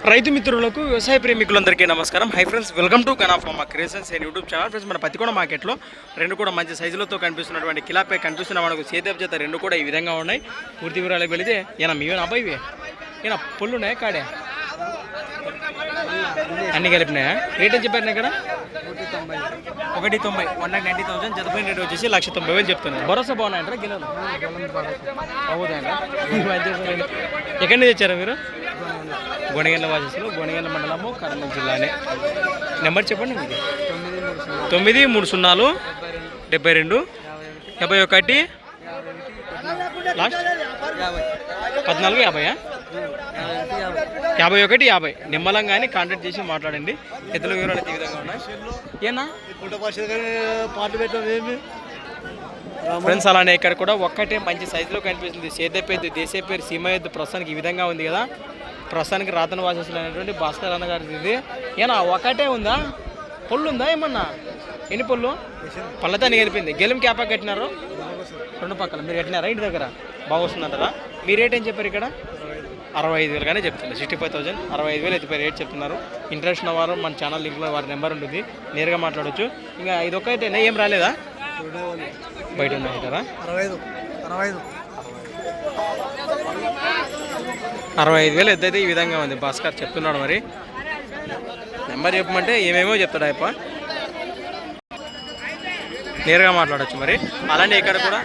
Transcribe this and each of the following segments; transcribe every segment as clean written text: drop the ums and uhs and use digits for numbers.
రైతు మిత్రులకు వ్యవసాయ ప్రేమికులందరికీ నమస్కారం. Hi friends, welcome to gun of మా creations and YouTube channel. Friends, మన పత్తికొండ మార్కెట్లో రెండు కూడా మంచి సైజులతో కనిపిస్తున్నటువంటి కిలాపై కనిపిస్తున్న మనకు సేద్యపు చేత రెండు కూడా ఈ విధంగా ఉన్నాయి. పూర్తి వివరాలకు వెళితే ఈయన మీవేనా అబ్బాయి? ఇవే ఈయన పొల్లు ఉన్నాయా కాడే అన్ని కలిపినాయా? రేట్ ఏం చెప్పారు ఇక్కడ? 190, 1,90,000. జతపైన రేట్ వచ్చేసి 1,90,000 చెప్తున్నారు. భరోసా బాగున్నాయంటారా గిన్నెలు? అవుతాయంట. ఎక్కడి నుంచి తెచ్చారా మీరు? గొణిగండ్ల వాసస్సులు, గొణిగండ్ల మండలము, కర్నూలు జిల్లానే. నెంబర్ చెప్పండి మీది. 93 72 51 లాస్ట్ 14 50. 51 50 నిమ్మలంగా కానీ కాంటాక్ట్ చేసి మాట్లాడండి. ఎద్దుల వివరాలు ఈ విధంగా ఉన్నాయి. ఏనా ఫ్రెండ్స్, అలానే ఇక్కడ కూడా ఒక్కటే మంచి సైజులో కనిపిస్తుంది. సేద్యపేరు, దేశీయ పేరు, సీమ ఎద్దు ప్రస్తుతానికి ఈ విధంగా ఉంది కదా. ప్రస్తుతానికి రాతన వాసస్సులు అనేటువంటి భాస్కర్ అన్నగారి ఇది. ఏనా ఒకటే ఉందా? పొల్లు ఉందా ఏమన్నా? ఎన్ని పొల్లు? పళ్ళతో గెలిపింది. గెలిం క్యాపా కట్టినారు రెండు పక్కల. మీరు కట్టినారా ఇంటి దగ్గర? బాగా వస్తుందంటారా? మీ రేట్ ఏం చెప్పారు ఇక్కడ? 65,000 కానీ చెప్తున్నారు. 65,000, 65,000 అయితే రేట్ చెప్తున్నారు. ఇంట్రెస్ట్ ఉన్న వారు మన ఛానల్ లింక్లో వారి నెంబర్ ఉంటుంది, నేరుగా మాట్లాడవచ్చు. ఇంకా ఇది ఒక్కటే ఏం రాలేదా? బయట ఉన్నాయంటారా? 65,000 ఎద్దైతే ఈ విధంగా ఉంది. భాస్కర్ చెప్తున్నాడు. మరి నెంబర్ చెప్పమంటే ఏమేమో చెప్తాడు అయిపో, నేరుగా మాట్లాడచ్చు. మరి అలానే ఇక్కడ కూడా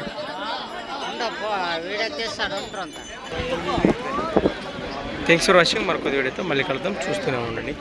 థ్యాంక్స్ ఫర్ వాచింగ్. మరి కొద్ది వీడియోతో మళ్ళీ కలుద్దాం. చూస్తూనే ఉండండి.